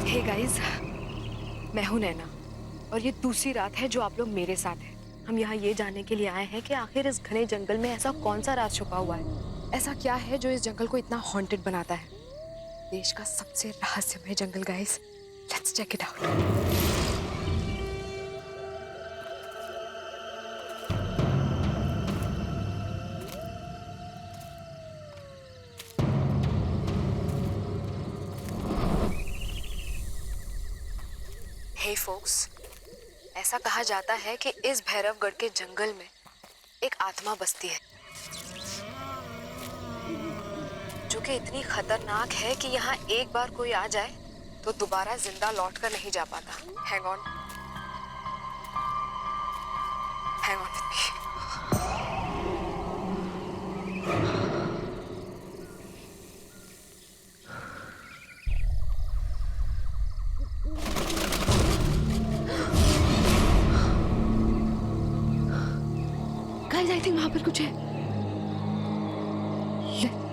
Hey guys, मैं हूं नैना और ये दूसरी रात है जो आप लोग मेरे साथ हैं। हम यहाँ ये जानने के लिए आए हैं कि आखिर इस घने जंगल में ऐसा कौन सा राज छुपा हुआ है। ऐसा क्या है जो इस जंगल को इतना हॉन्टेड बनाता है। देश का सबसे रहस्यमय जंगल guys, let's check it out. Hey folks, ऐसा कहा जाता है कि इस भैरवगढ़ के जंगल में एक आत्मा बसती है जो कि इतनी खतरनाक है कि यहाँ एक बार कोई आ जाए तो दोबारा जिंदा लौट कर नहीं जा पाता। Hang on with me. Guys, I think वहां पर कुछ है।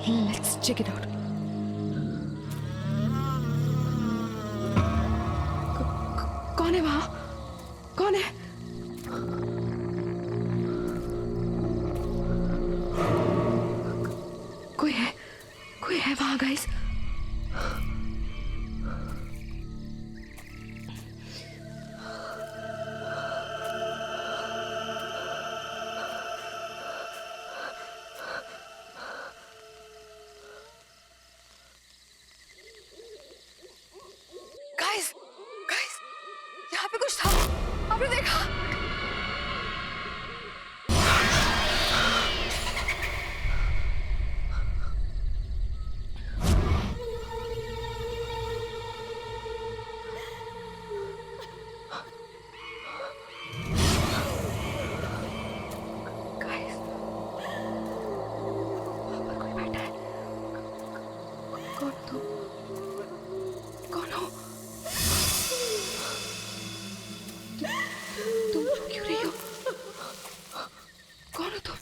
Let's check it out. कौन है वहां? कौन है? कोई है वहां गाइस। गाइस, यहाँ पे कुछ था, आपने देखा? गाइस, वहाँ पर कोई बैठा है। कौन तुम? कौन हो? तुम क्यों रही हो? कौन हो तुम?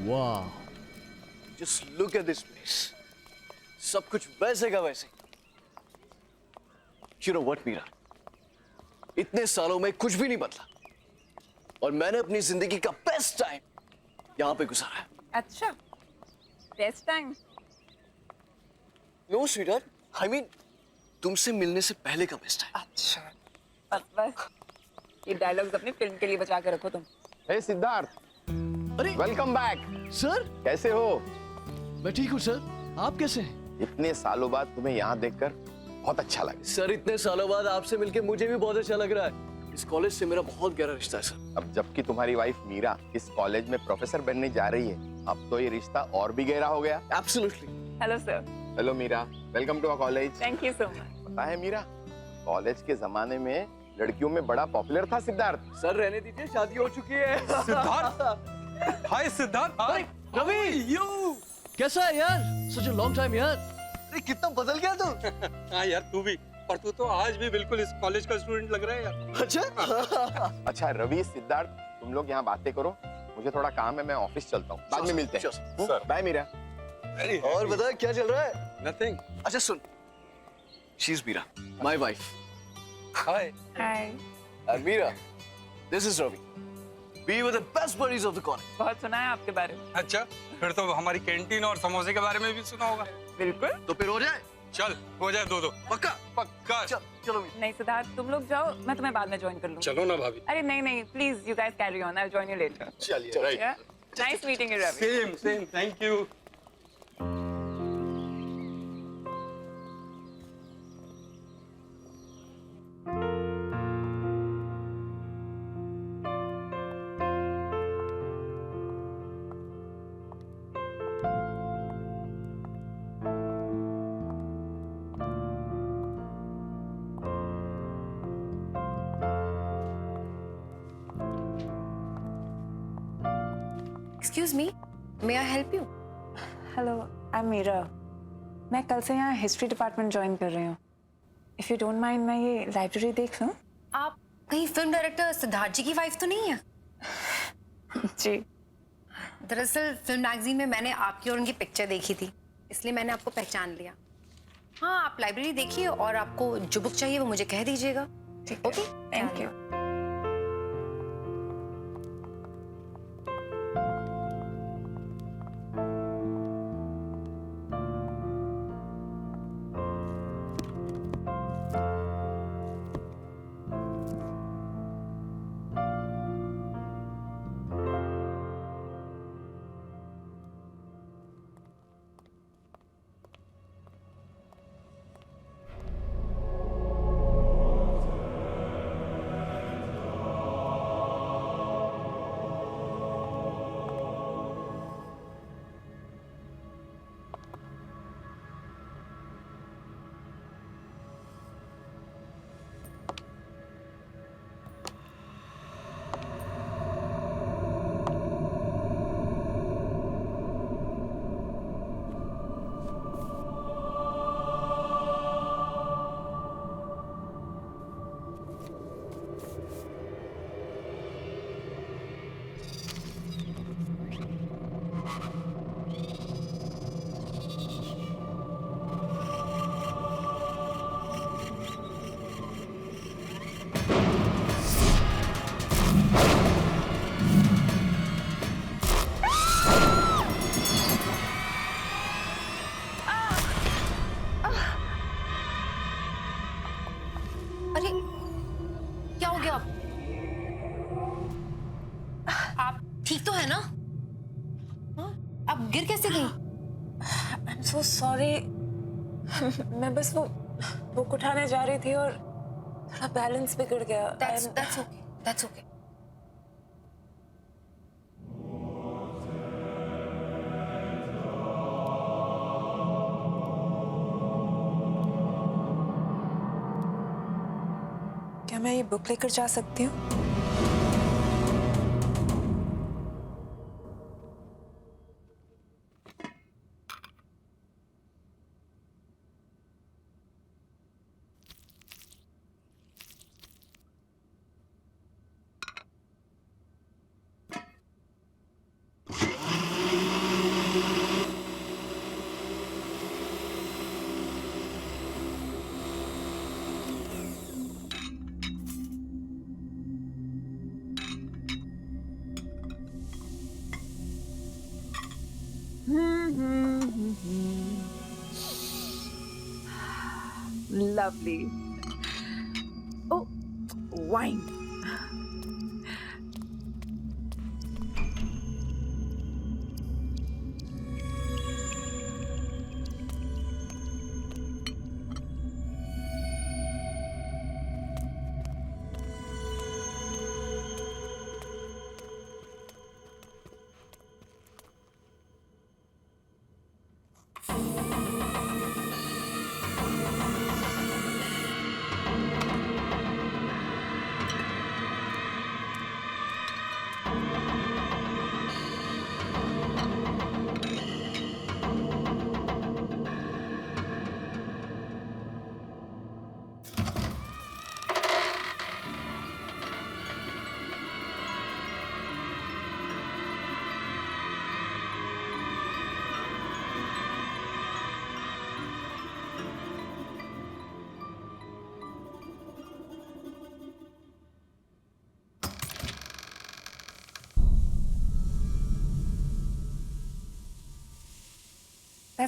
वाह, Just look at this place. सब कुछ वैसे का वैसे। You know what, Meera? इतने सालों में कुछ भी नहीं बदला और मैंने अपनी जिंदगी का बेस्ट टाइम यहाँ पे गुजारा है। अच्छा, best time. No, sweetheart. I mean, तुमसे मिलने से पहले का बेस्ट टाइम। अच्छा, बस ये डायलॉग्स अपनी फिल्म के लिए बचा के रखो तुम। हे सिद्धार्थ, अरे वेलकम बैक। सर, कैसे हो? मैं ठीक हूँ सर, आप कैसे हैं? इतने सालों बाद तुम्हें यहाँ देखकर बहुत अच्छा लगा। सर, इतने सालों बाद आपसे मिलके मुझे भी बहुत अच्छा लग रहा है। इस कॉलेज से मेरा बहुत गहरा रिश्ता है सर। अब जबकि तुम्हारी वाइफ मीरा इस कॉलेज में प्रोफेसर बनने जा रही है, अब तो ये रिश्ता और भी गहरा हो गया। Absolutely. Hello sir. Hello Meera, welcome to our college. Thank you so much. पता है मीरा, कॉलेज के जमाने में लड़कियों में बड़ा पॉपुलर था सिद्धार्थ। सर रहने दीजिए, शादी हो चुकी है। सिद्धार्थ, हाय सिद्धार्थ, हाय रवि, यू। कैसा है यार? Such a long time यार। अरे कितना बदल गया तू। हाँ यार, तू भी, पर तू तो आज भी बिल्कुल इस कॉलेज का स्टूडेंट लग रहा है यार। अच्छा। अच्छा रवि, सिद्धार्थ, तुम लोग यहाँ बातें करो, मुझे थोड़ा काम है, मैं ऑफिस चलता हूँ, बाद में मिलते हैं। सर। बाय मीरा। और बता क्या चल रहा है? नथिंग। अच्छा सुन, she is Meera, my wife. Hi. Hi. And Meera, this is Ravi. We were the best buddies of the college. बहुत सुना है आपके बारे में। अच्छा, फिर तो हमारी कैंटीन और समोसे के बारे में भी सुना होगा। बिल्कुल। तो फिर हो जाए? चल, हो जाए दो। पक्का? पक्का। चलो मीरा। नहीं सिद्धार्थ, तुम लोग जाओ, मैं तुम्हें बाद में ज्वाइन कर लूंगी। चलो ना भाभी। अरे नहीं, please you guys carry on, I will join you later. चलिए, right. Nice meeting you Ravi. Same, thank you. Excuse me, may I help you? Hello, I am Meera. मैं कल से यहाँ हिस्ट्री डिपार्टमेंट ज्वाइन कर रही हूँ। इफ़ यू डोंट माइंड, मैं ये लाइब्रेरी देख लूँ? आप कहीं फिल्म डायरेक्टर सिद्धार्थ जी की वाइफ तो नहीं है? जी। दरअसल फिल्म मैगजीन में मैंने आपकी और उनकी पिक्चर देखी थी, इसलिए मैंने आपको पहचान लिया। हाँ, आप लाइब्रेरी देखिए और आपको जो बुक चाहिए वो मुझे कह दीजिएगा। ठीक, ओके, थैंक यू। अरे क्या हो गया? आप ठीक तो है ना? हाँ? आप गिर कैसे गई? I am so sorry. मैं बस वो बुक उठाने जा रही थी और थोड़ा बैलेंस बिगड़ गया। That's okay. That's okay. क्या मैं ये बुक लेकर जा सकती हूँ? Lovely. Oh, wine.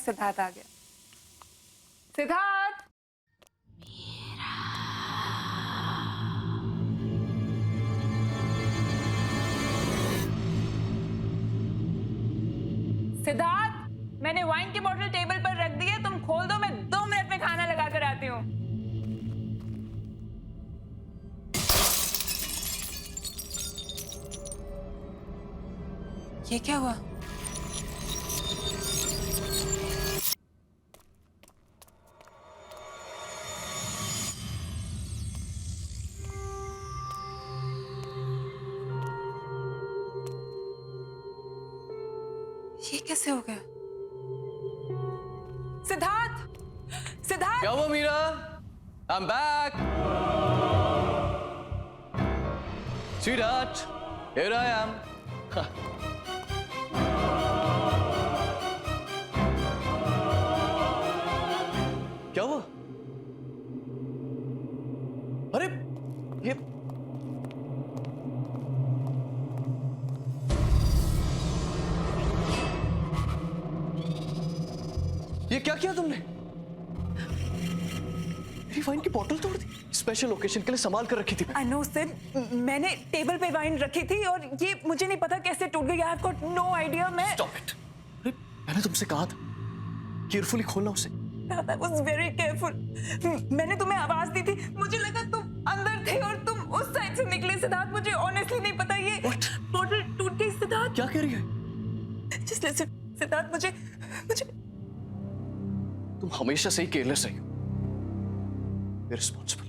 सिद्धार्थ आ गया। सिद्धार्थ! सिद्धार्थ, मैंने वाइन की बोतल टेबल पर रख दी है, तुम खोल दो, मैं 2 मिनट में खाना लगा कर आती हूँ। ये क्या हुआ? ये कैसे हो गया? सिद्धार्थ, सिद्धार्थ! क्या हुआ Meera? I am back. Sweetheart, here I am. क्या हुआ? अरे ये क्या किया तुमने? मेरी वाइन की बोतल तोड़ दी। स्पेशल ओकेजन के लिए संभाल कर रखी थी। I know, Sid. मैंने टेबल पे वाइन रखी थी और ये मुझे नहीं पता कैसे टूट गई। I've got no idea. Stop it. अरे मैंने तुमसे कहा था केयरफुली खोलना उसे। I was very careful. मैंने तुम्हें आवाज दी थी, मुझे लगा तुम अंदर थे और तुम उस साइड से निकले। सिद्धार्थ, मुझे ऑनेस्टली नहीं पता ये बोतल टूट गई। सिद्धार्थ, क्या कह रही है? Just listen. सिद्धार्थ, मुझे तुम हमेशा से ही केयरलेस रही हो, इररिस्पॉन्सिबल।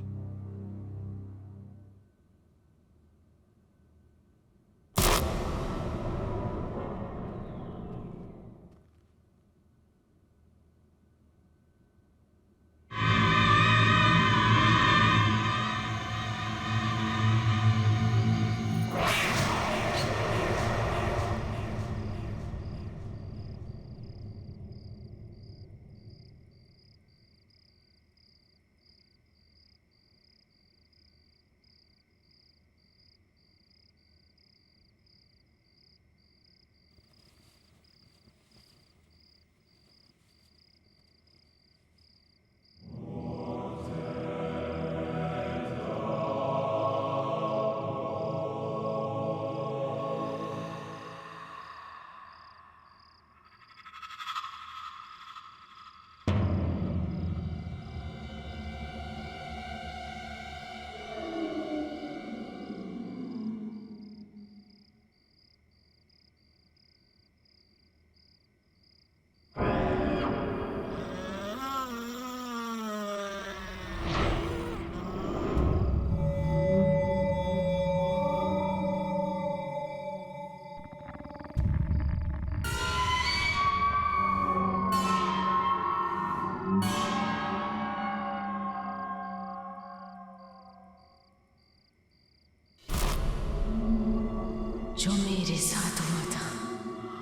जो मेरे साथ हुआ था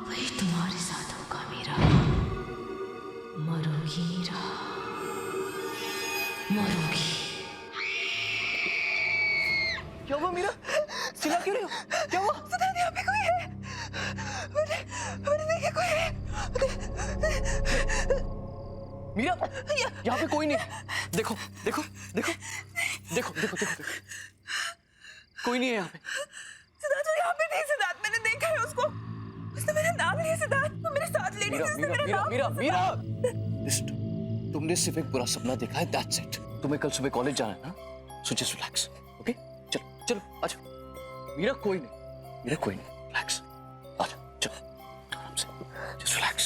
वही तुम्हारे साथ होगा मीरा। मरोगी मीरा, मरोगी। क्या हुआ मीरा? चिल्ला क्यों रही हो? क्या हुआ? सिद्धार्थ, यहाँ पे कोई है। मैंने देखा कोई है। मीरा, यहाँ पे कोई नहीं। देखो देखो देखो देखो देखो देखो, कोई नहीं है यहाँ पे। सिद्धार्थ, वो यहाँ पे थी। सिद्धार्थ, मैंने देखा है उसको। उसने मेरा नाम लिया। सिद्धार्थ, वो मेरे साथ लेडी थी। उसने मेरा नाम लिया। मीरा, लिस्ट, तुमने सिर्फ एक बुरा सपना देखा है, दैट्स इट। तुम्हें कल सुबह कॉलेज जाना है ना, सो जस्ट रिलैक्स, ओके? चलो चलो आजा। मीरा कोई नहीं, रिलैक्स, आजा, चलो आराम से, जस्ट रिलैक्स।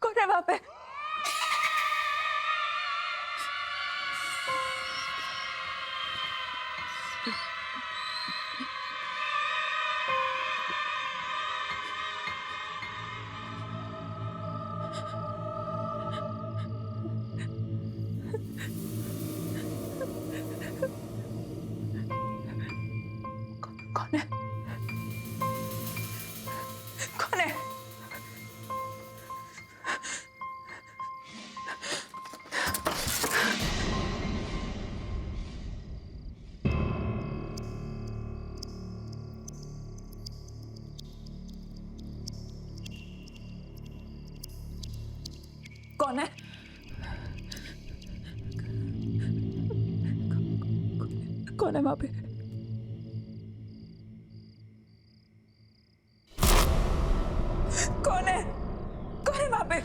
कौन है वहाँ पे? कौन है? कौन है? कौन है? कौन है वहां पे? कौन है? कौन है वहां पे?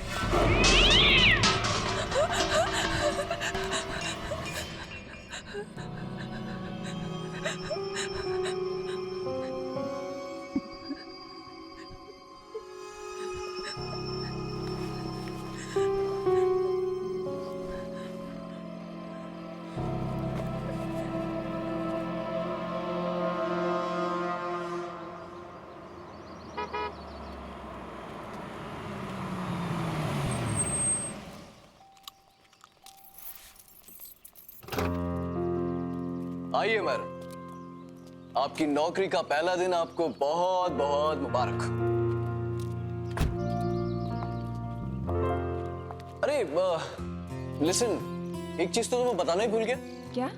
आइए मैडम, आपकी नौकरी का पहला दिन आपको बहुत बहुत मुबारक। अरे लिसन, एक चीज तो तुम्हें बताना ही भूल गया। क्या?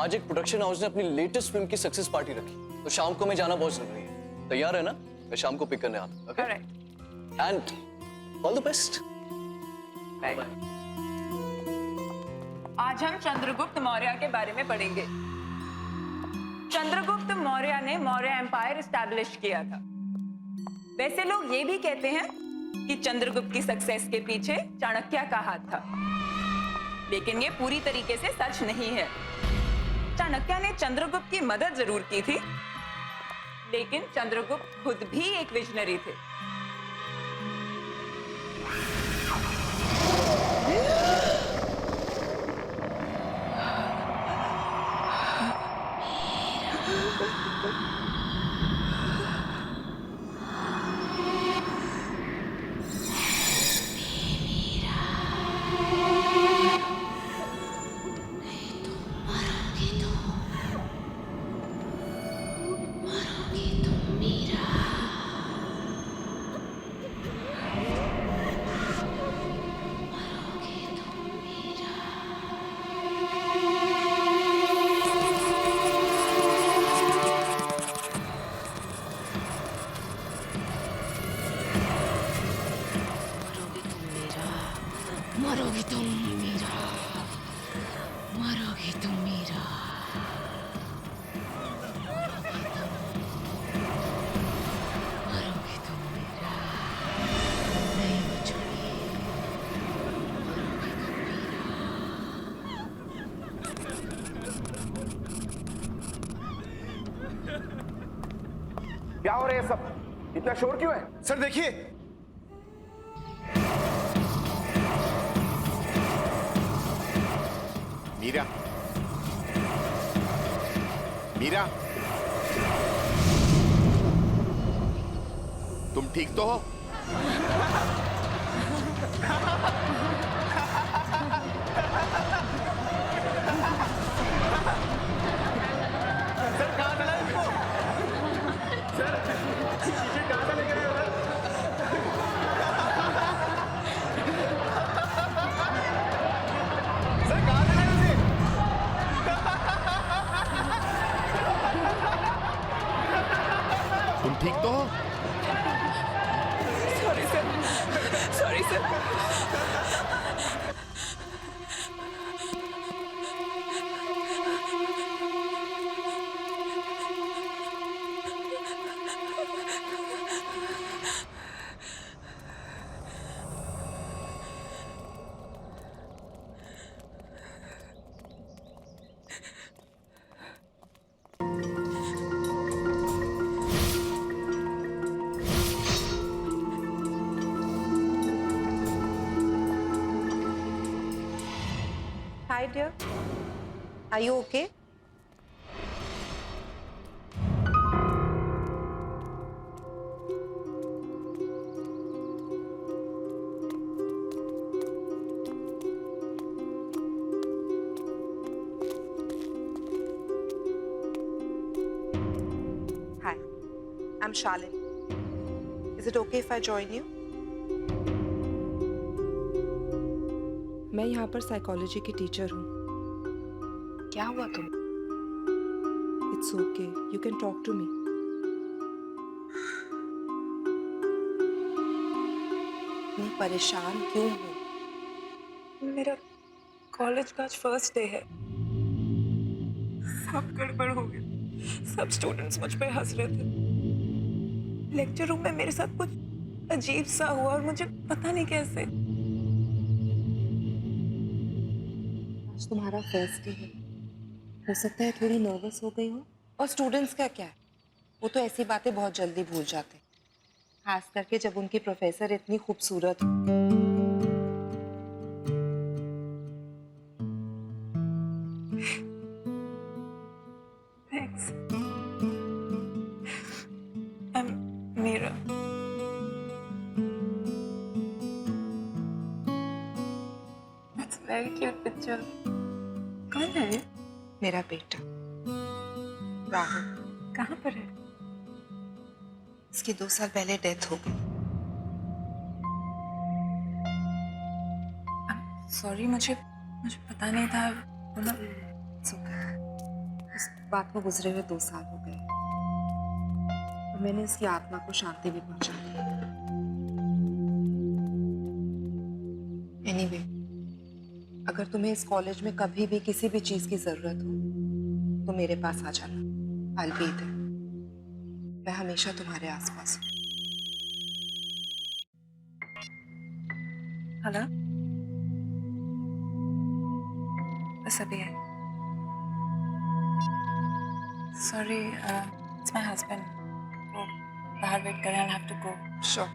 आज एक प्रोडक्शन हाउस ने अपनी लेटेस्ट फिल्म की सक्सेस पार्टी रखी, तो शाम को मैं जाना बहुत जरूरी है। तैयार है ना? मैं शाम को पिक करने आता हूं। Okay? And all the best. आज हम चंद्रगुप्त मौर्य के बारे में पढ़ेंगे। चंद्रगुप्त मौर्य ने मौर्य एम्पायर एस्टैब्लिश किया था। वैसे लोग ये भी कहते हैं कि चंद्रगुप्त की सक्सेस के पीछे चाणक्य का हाथ था, लेकिन ये पूरी तरीके से सच नहीं है। चाणक्य ने चंद्रगुप्त की मदद जरूर की थी, लेकिन चंद्रगुप्त खुद भी एक विजनरी थे। मरोगे तुम मीरा, मरोगे तुम मीरा। मरोगे तुम मीरा, नहीं बचोगी। मरोगे तुम मीरा। क्या हो रहा है सब? इतना शोर क्यों है? सर देखिए, मीरा, मीरा, तुम ठीक तो हो? तुम ठीक तो हो? Sorry sir, sorry sir. Hi dear, are you okay? Hi, I'm Shalin. Is it okay if I join you? मैं यहाँ पर साइकोलॉजी की टीचर हूँ। क्या हुआ तुम? It's okay, you can talk to me. मैं परेशान क्यों हूँ? मेरा कॉलेज का आज फर्स्ट डे है। सब गड़बड़ हो गया। सब स्टूडेंट्स मुझ पे हंस रहे थे। लेक्चर रूम में मेरे साथ कुछ अजीब सा हुआ और मुझे पता नहीं कैसे। आज तुम्हारा फर्स्ट डे है, हो सकता है थोड़ी नर्वस हो गई हो। और स्टूडेंट्स का क्या है, वो तो ऐसी बातें बहुत जल्दी भूल जाते हैं, खास करके जब उनकी प्रोफेसर इतनी खूबसूरत हो। Thanks. Meera. That's a very cute picture. कौन है ये? मेरा बेटा राहुल, कहाँ पर है? इसकी 2 साल पहले डेथ हो गई। सॉरी, मुझे पता नहीं था। मतलब इस बात को गुजरे हुए 2 साल हो गए और मैंने इसकी आत्मा को शांति भी पहुंचा दी। एनीवे, अगर तुम्हें इस कॉलेज में कभी भी किसी भी चीज की जरूरत हो तो मेरे पास आ जाना। I'll be there. मैं हमेशा तुम्हारे आसपास हूँ। हेलो, बस अभी है। Sorry, it's my husband. वो बाहर वेट कर रहे हैं। I have to go. Sure.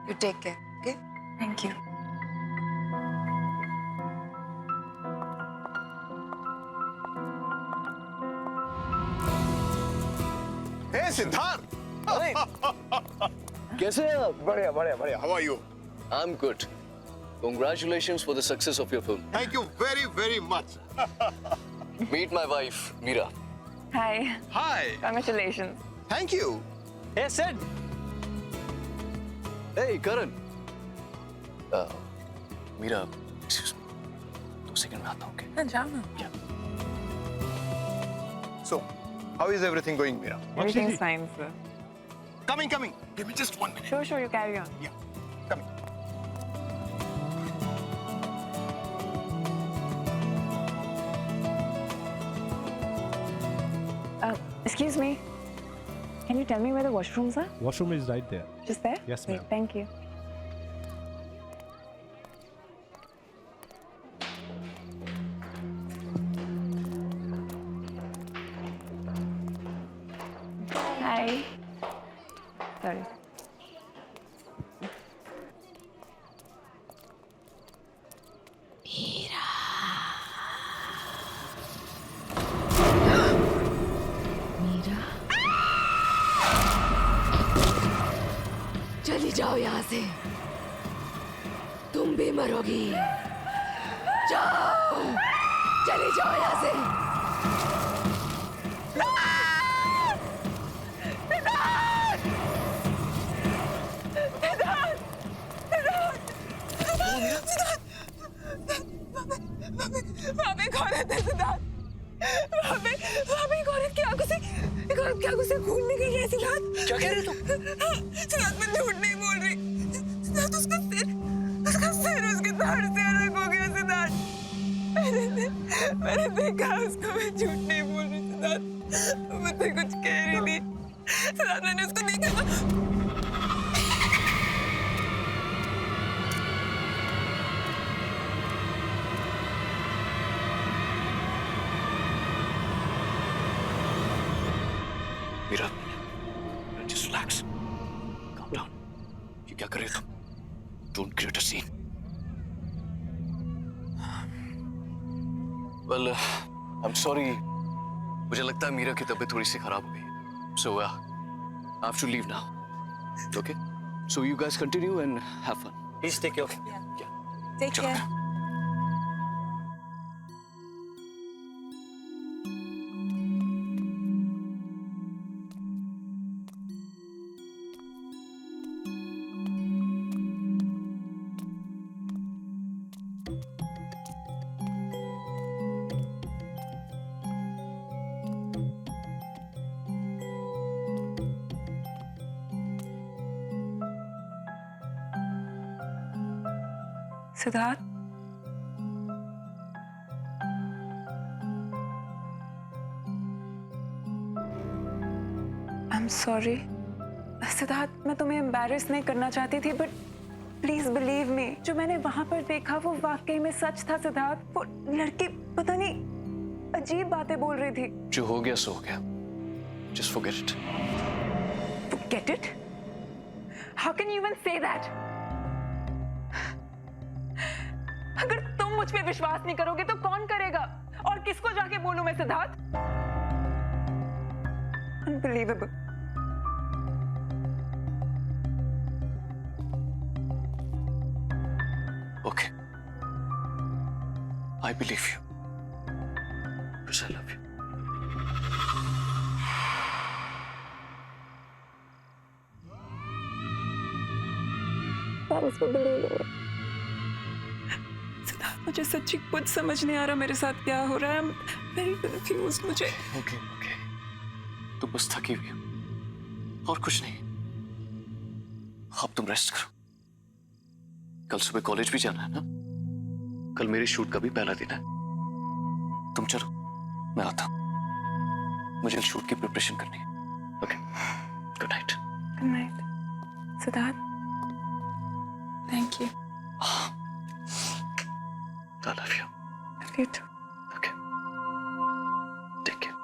You take care. Okay? Thank you. Hey Siddharth, कैसे हैं आप? बढ़िया बढ़िया बढ़िया। How are you? I'm good. Congratulations for the success of your film. Thank you very very much. Meet my wife, Meera. Hi, hi, congratulations. Thank you. Hey, Sid. Hey, Karan. Meera, excuse me. 2 second में आता हूँ, okay? हाँ, जाओ ना। So, how is everything going, Meera? Everything's fine, sir. Coming. Give me just 1 minute. Sure, you carry on. Yeah, coming. Excuse me. Can you tell me where the washrooms are? Washroom is right there. Just there? Yes, Great, ma'am. thank you. Hi. Sorry. Meera, चली जाओ यहाँ से, तुम भी मरोगी। जाओ, चली जाओ यहाँ से। वहाँ पे एक औरत है सिद्धार्थ। वहाँ पे एक औरत की आंखों से खून निकल रहा है सिद्धार्थ। क्या कह रहे तुम? सिद्धार्थ, मैं झूठ नहीं बोल रही। सिद्धार्थ, उसका सिर उसके धड़ से अलग हो गया सिद्धार्थ। मैंने देखा उसको। मैं झूठ नहीं बोल रही सिद्धार्थ। मुझसे कुछ कह रही थी सिद्धार्थ। मैंने उसको देखा। Meera, just relax. Calm down. ये क्या कर रहे हो तुम? Don't create a scene. Well, I'm sorry. मुझे लगता है मीरा की तबीयत थोड़ी सी खराब हो गई. So, I have to leave now. Okay? So you guys continue and have fun. Please take care. Yeah. Take चलो. care. Siddharth, I'm sorry. Siddharth, मैं तुम्हें एम्बैरेस नहीं करना चाहती थी, बट प्लीज बिलीव मी, जो मैंने वहां पर देखा वो वाकई में सच था सिद्धार्थ। वो लड़की पता नहीं अजीब बातें बोल रही थी। जो हो गया सो हो गया, just forget it. Get it? How can you even say that? अगर तुम मुझ पे विश्वास नहीं करोगे तो कौन करेगा? और किसको जाके बोलूं मैं Siddharth? Unbelievable. Okay. I believe you. Because I love you. That is unbelievable. Siddharth, मुझे सच्ची कुछ समझ नहीं आ रहा मेरे साथ क्या हो रहा है। I'm very confused. मुझे Okay. तुम बस थकी हुई हो और कुछ नहीं। अब तुम रेस्ट करो। कल सुबह कॉलेज भी जाना है ना? कल मेरे शूट का भी पहला दिन है। तुम चलो, मैं आता हूं। मुझे शूट की प्रिपरेशन करनी है। Okay, good night. Good night. Siddharth, thank you. I love you. Love you too. Okay. Take care.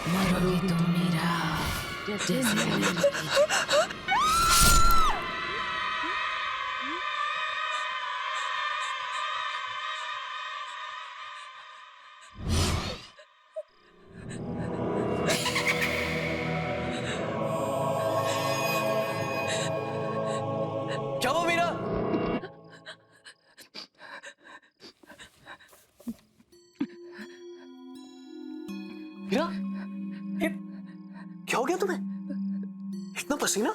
मरोगे तुम मेरा जैसे क्या हुआ मीरा? मीरा, ये क्या हो गया तुम्हें? इतना पसीना?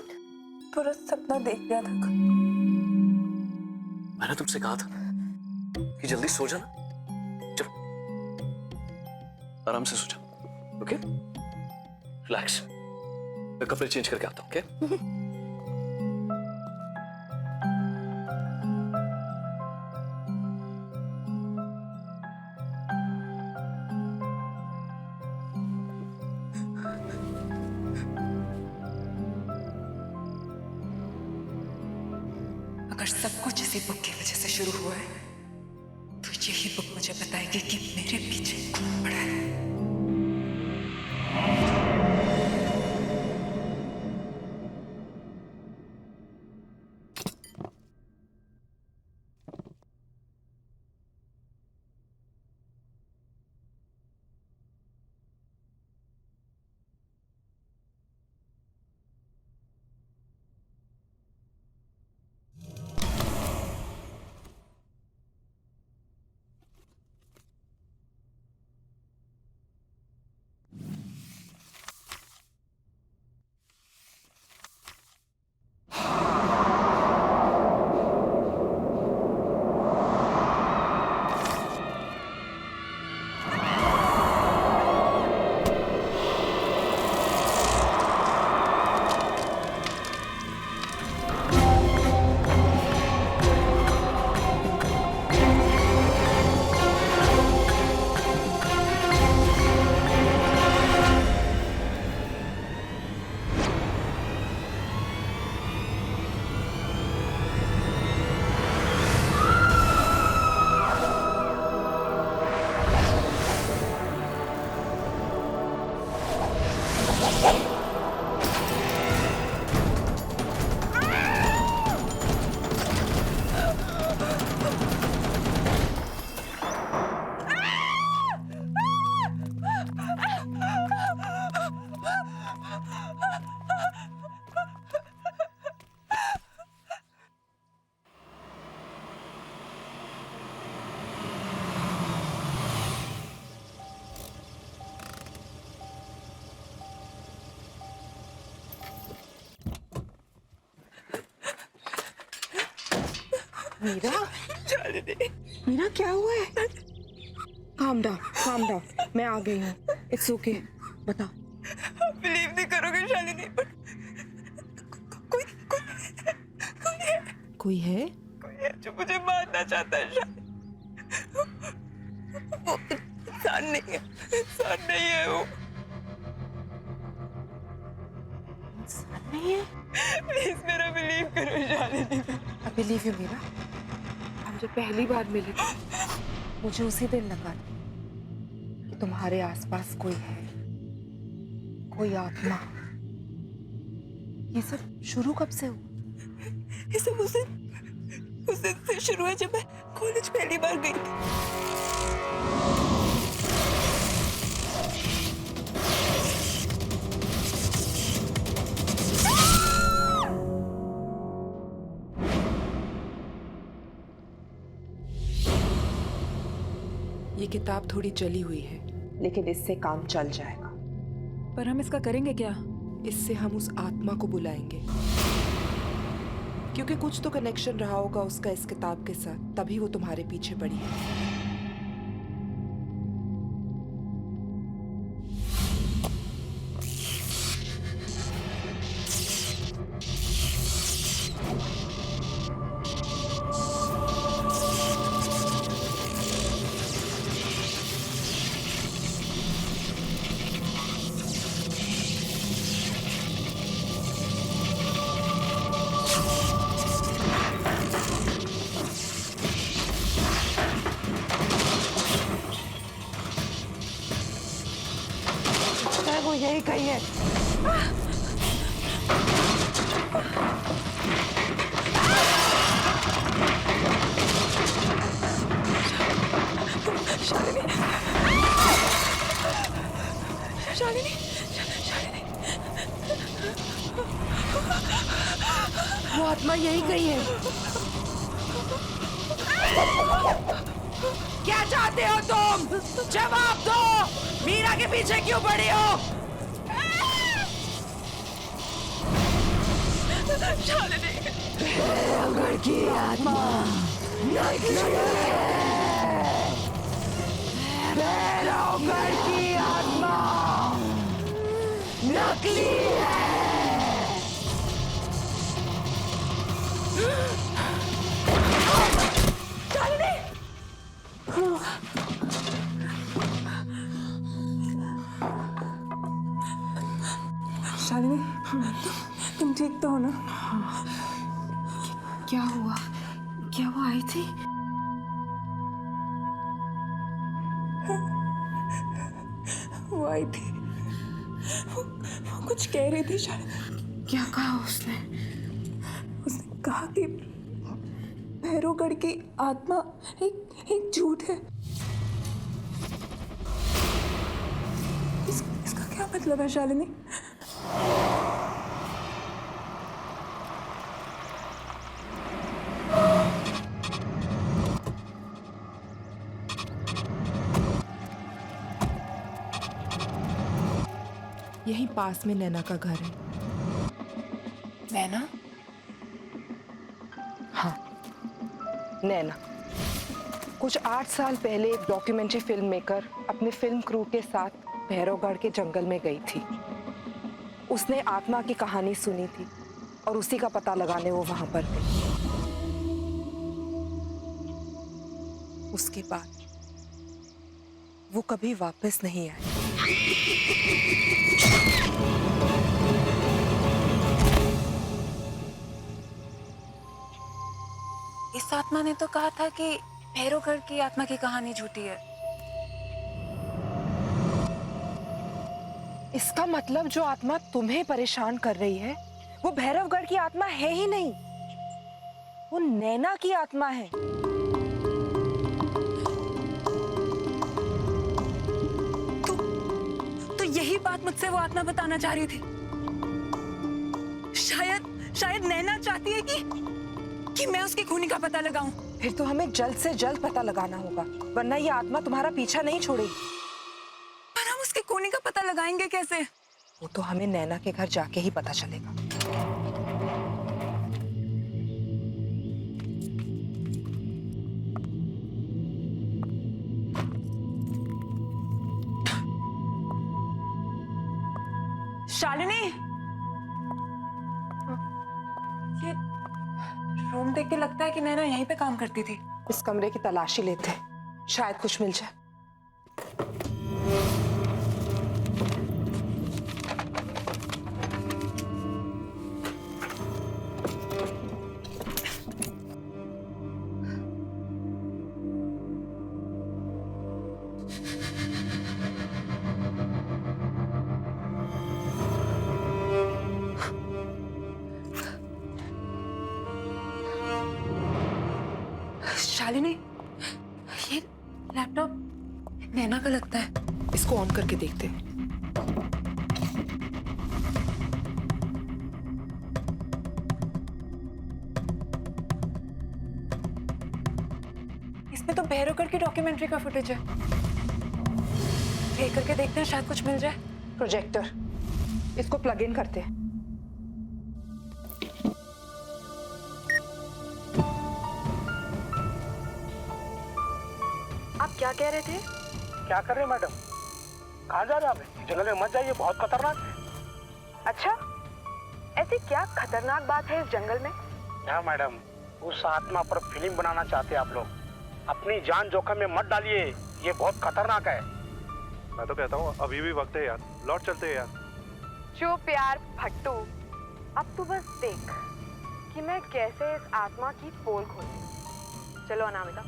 पूरा सपना देख लिया था। मैंने तुमसे कहा था कि जल्दी सो जाना। चलो, आराम से सो जाओ। Okay, relax. मैं कपड़े चेंज करके आता हूँ। ओके? अगर सब कुछ इसी बुक की वजह से शुरू हुआ है तो यही बुक मुझे बताएगी कि मेरे पीछे कौन पड़ा है। मीरा, मीरा क्या हुआ है? काम डाउन, मैं आ गई हूँ। इट्स ओके, बता। बिलीव नहीं करोगे शालिनी, बट कोई है? कोई है जो मुझे मारना चाहता है शालिनी। वो इंसान नहीं है वो। इंसान नहीं है? प्लीज मेरा बिलीव करो Shalini. I believe you Meera. हम जब पहली बार मिले थे, मुझे उसी दिन लगा कि तुम्हारे आसपास कोई है, कोई आत्मा। ये सब शुरू कब से हुआ? ये सब उस दिन से शुरू है जब मैं कॉलेज पहली बार गई थी। ये किताब थोड़ी जली हुई है, लेकिन इससे काम चल जाएगा। पर हम इसका करेंगे क्या? इससे हम उस आत्मा को बुलाएंगे, क्योंकि कुछ तो कनेक्शन रहा होगा उसका इस किताब के साथ, तभी वो तुम्हारे पीछे पड़ी है। वो यही कही है। शालिनी, वो आत्मा यही कही है। क्या चाहते हो तुम? जवाब दो। मीरा के पीछे क्यों पड़ी हो? घर की आत्मा नकली घर की आत्मा नकली शालिनी, तुम ठीक तो हो ना? क्या हुआ? क्या वो आई थी? वो आई थी, वो कुछ कह रही थी शालिनी। क्या कहा उसने? उसने कहा कि भैरवगढ़ की आत्मा एक झूठ है। इसका क्या मतलब है शालिनी? यहीं पास में नैना का घर है। नैना? हाँ, नैना। कुछ 8 साल पहले एक डॉक्यूमेंट्री फिल्म मेकर अपने फिल्म क्रू के साथ भैरवगढ़ के जंगल में गई थी। उसने आत्मा की कहानी सुनी थी और उसी का पता लगाने वो वहां पर गई। उसके बाद वो कभी वापस नहीं आई। इस आत्मा ने तो कहा था कि भैरवगढ़ की आत्मा की कहानी झूठी है। इसका मतलब जो आत्मा तुम्हें परेशान कर रही है वो भैरवगढ़ की आत्मा है ही नहीं, वो नैना की आत्मा है। तो यही बात मुझसे वो आत्मा बताना चाह रही थी। शायद नैना चाहती है कि मैं उसकी खूनी का पता लगाऊं। फिर तो हमें जल्द से जल्द पता लगाना होगा, वरना ये आत्मा तुम्हारा पीछा नहीं छोड़ेगी। पर हम उसके खूनी का पता लगाएंगे कैसे? वो तो हमें नैना के घर जाके ही पता चलेगा। शालिनी, ये रूम देख के लगता है कि नैना यहीं पे काम करती थी। इस कमरे की तलाशी लेते हैं, शायद कुछ मिल जाए। शालिनी, ये लैपटॉप नैना का लगता है। इसको ऑन करके देखते हैं। इसमें तो भैरवगढ़ की डॉक्यूमेंट्री का फुटेज है। प्ले करके देखते हैं, शायद कुछ मिल जाए। प्रोजेक्टर, इसको प्लग इन करते हैं। आप क्या कह रहे थे? क्या कर रहे हैं मैडम? कहाँ जा रहे हैं आप? जंगल में मत जाइए, बहुत खतरनाक है। अच्छा, ऐसी क्या खतरनाक बात है इस जंगल में? क्या मैडम, उस आत्मा पर फिल्म बनाना चाहते हैं आप लोग? अपनी जान जोखिम में मत डालिए, ये बहुत खतरनाक है। मैं तो कहता हूँ अभी भी वक्त है यार, लौट चलते हैं यार। चुप यार फट्टू, अब तू बस देख कि मैं कैसे इस आत्मा की पोल खोलती। चलो Anamika.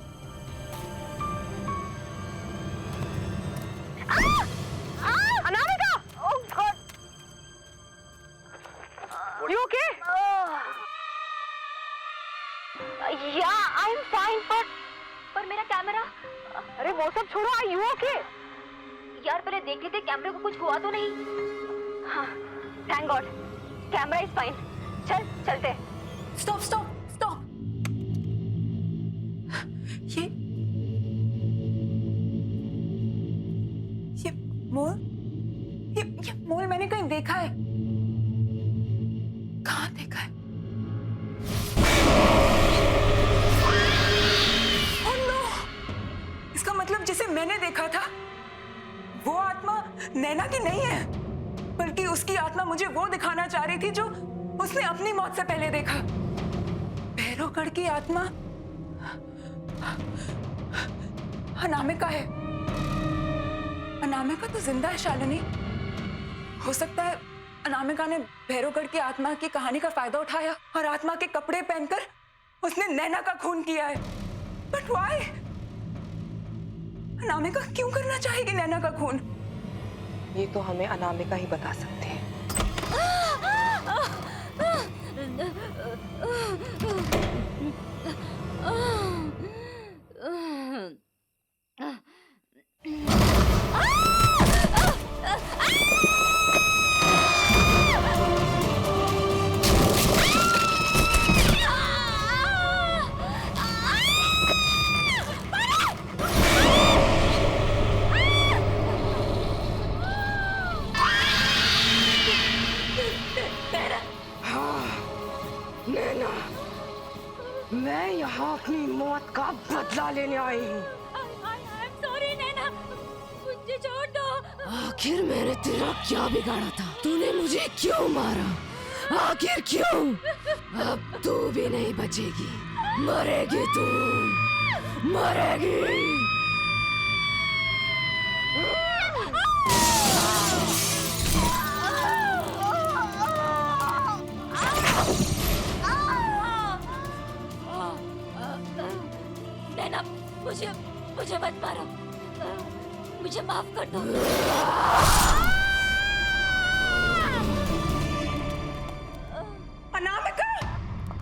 Anamika! Oh God! You okay? या आई एम फाइन, पर मेरा कैमरा। अरे वो सब छोड़ो, Are you okay? यार पहले देख लेते कैमरे को कुछ हुआ तो नहीं। हाँ, thank God, camera is fine. चल चलते। Stop stop stop. ये मोल, ये मोल मैंने कहीं देखा है। कहाँ देखा है? Oh no! इसका मतलब जिसे मैंने देखा था वो आत्मा नैना की नहीं है, बल्कि उसकी आत्मा मुझे वो दिखाना चाह रही थी जो उसने अपनी मौत से पहले देखा। भैरवगढ़ की आत्मा अनामिका है। अनामिका तो जिंदा है शालिनी। हो सकता है अनामिका ने भैरवगढ़ की आत्मा की कहानी का फायदा उठाया और आत्मा के कपड़े पहनकर उसने नैना का खून किया है। But why? अनामिका क्यों करना चाहेगी नैना का खून? ये तो हमें अनामिका ही बता सकती है। मैं यहाँ अपनी मौत का बदला लेने आई हूँ। सॉरी नैना, मुझे छोड़ दो। आखिर मैंने तेरा क्या बिगाड़ा था? तूने मुझे क्यों मारा? आखिर क्यों? अब तू भी नहीं बचेगी, मरेगी तू, मरेगी। नैना, मुझे मत मारो, मुझे माफ कर दो। अनामिका!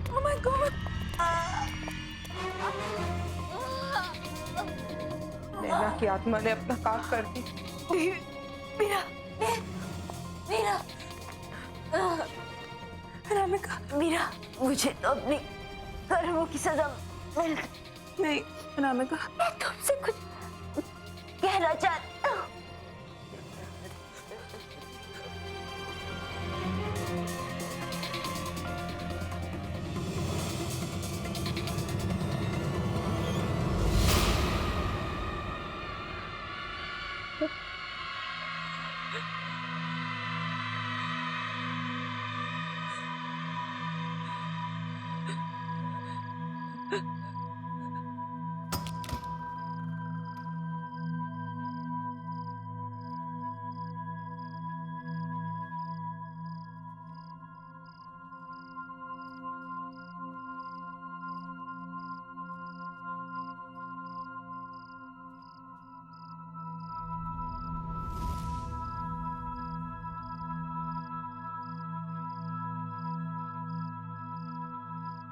Oh my God! नैना की आत्मा ने अपना काम कर दी। मीरा, मीरा, अनामिका, मीरा, मुझे तो अपने कर्मों की सजा मिल गई। नहीं अनामिका, मैं तुमसे कुछ कहना चाहती हूँ।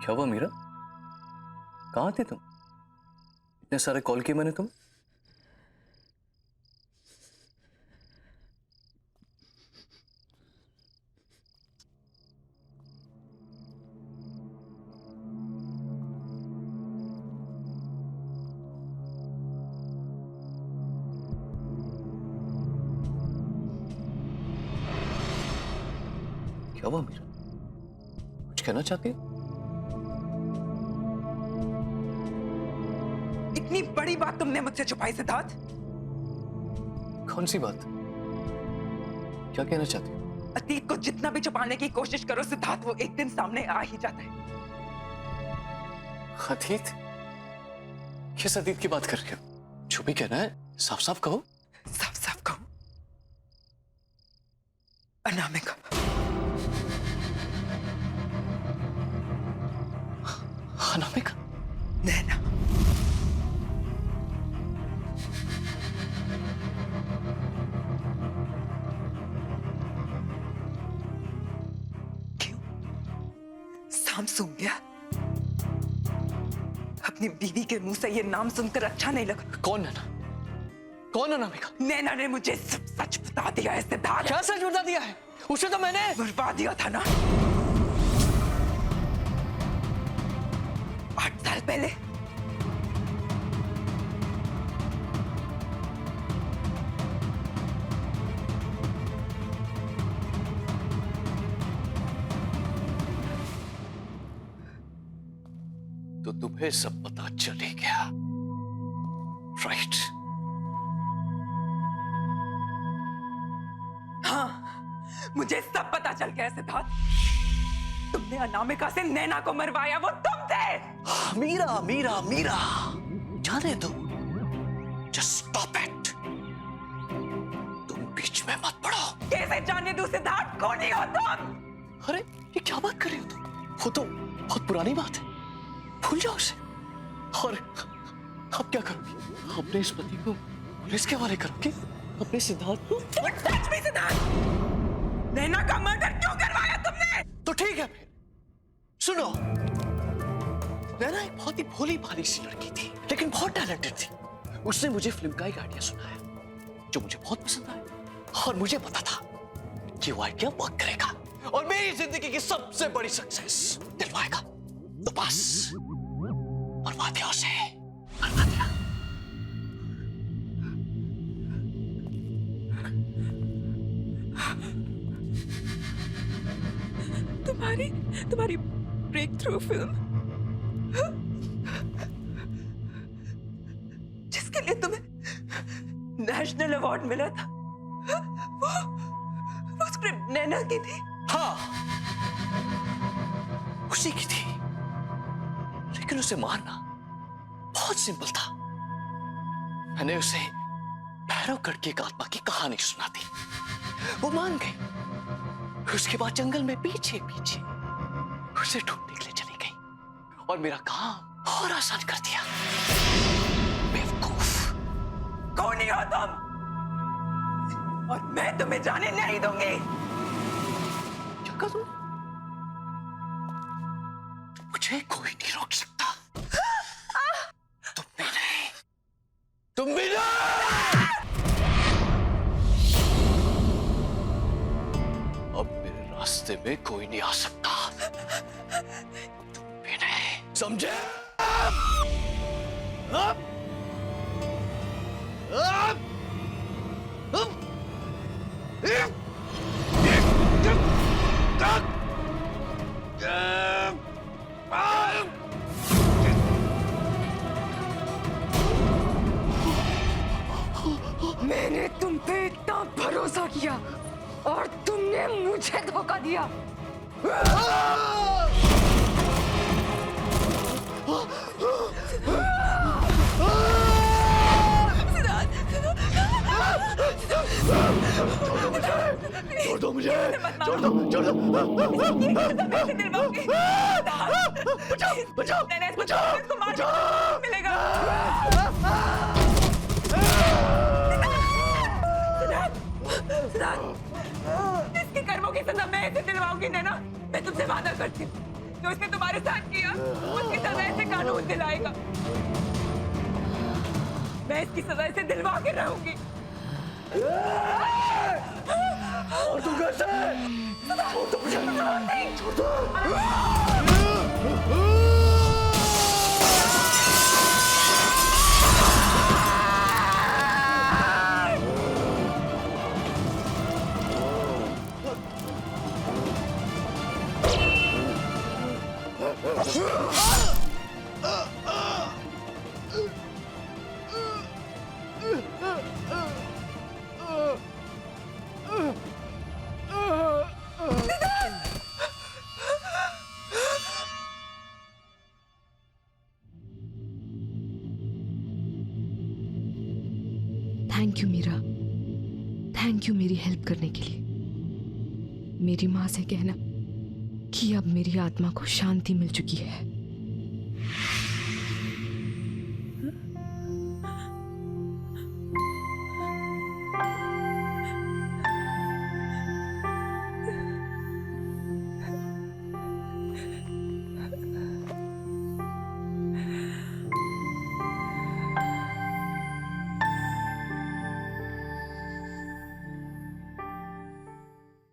क्या हुआ मीरा? कहाँ थे तुम? इतने सारे कॉल किए मैंने तुम। क्या हुआ मीरा? कुछ कहना चाहती हो? इतनी बड़ी बात तुमने मुझसे छुपाई सिद्धार्थ। कौन सी बात? क्या कहना चाहती हो? अतीत को जितना भी छुपाने की कोशिश करो सिद्धार्थ, वो एक दिन सामने आ ही जाता है। अतीत? किस अतीत की बात कर रहे हो? जो भी कहना है साफ साफ कहो। साफ साफ कहो, अनामिका। अनामिका? नैना। क्यों? शाम सूंघ गया? अपनी बीवी के मुंह से ये नाम सुनकर अच्छा नहीं लगा? कौन नैना? कौन अनामिका? नैना ने मुझे सब सच बता दिया है सिद्धार्थ। क्या सच बता दिया है? उसे तो मैंने बुलवा दिया था ना 8 साल पहले। तो तुम्हें सब पता चल ही गया, राइट? हाँ, मुझे सब पता चल गया सिद्धार्थ। तुमने अनामिका से नैना को मरवाया, वो तुम थे। मीरा मीरा मीरा, जाने दो। Just stop it. तुम बीच में मत पड़ो। कैसे जाने दूं सिद्धार्थ? कौन ही हो तुम? अरे ये क्या बात कर रही हो तुम? वो तो बहुत पुरानी बात है, भूल जाओ उसे। और अब क्या करोगी? अपने इस पति को पुलिस के हवाले करोगे? अपने सिद्धार्थ को? सच में सिद्धार्थ, नैना का मर्डर क्यों करवाया तुमने? तो ठीक है फिर सुनो। नैना एक बहुत ही भोली भाली सी लड़की थी, लेकिन बहुत टैलेंटेड थी। उसने मुझे फिल्म का एक आइडिया सुनाया जो मुझे बहुत पसंद आया, और मुझे पता था कि वो आइडिया वर्क करेगा और मेरी जिंदगी की सबसे बड़ी सक्सेस दिलवाएगा। तो बस मरवा दिया उसे, मरवा दिया। तुम्हारी ब्रेक थ्रू फिल्म, जिसके लिए तुम्हें नेशनल अवार्ड मिला था, वो स्क्रिप्ट नैना की थी। हाँ, उसी की थी, लेकिन उसे मारना बहुत सिंपल था। मैंने उसे भैरवगढ़ की एक आत्मा की कहानी सुना दी, वो मान गई। उसके बाद जंगल में पीछे पीछे उसे ढूंढने के लिए चली गई और मेरा काम और आसान कर दिया। बेवकूफ। कौन ही हो तुम? और मैं तुम्हें जाने नहीं दूंगी। क्या कहा तुम? मुझे कोई नहीं रोक सकता। तुम भी नहीं, तुम भी नहीं। अब मेरे रास्ते में कोई नहीं आ सकता। तुम भी नहीं, समझे? मैंने तुम पे इतना भरोसा किया और तुमने मुझे धोखा दिया। छोड़ दो मुझे, छोड़ दो, छोड़ दो। बचाओ, बचाओ, बचाओ, मिलेगा। इसके कर्मों की सजा मैं इसे दिलवाऊंगी नैना। मैं तुमसे वादा करती हूँ, जो इसने तुम्हारे साथ किया उसकी सजा इसे कानून दिलाएगा। मैं इसकी सजा इसे दिलवा के रहूंगी। और तू कैसे? छोड़ दो मुझे, छोड़ दो। Thank you Meera, thank you मेरी हेल्प करने के लिए। मेरी माँ से कहना कि अब मेरी आत्मा को शांति मिल चुकी है।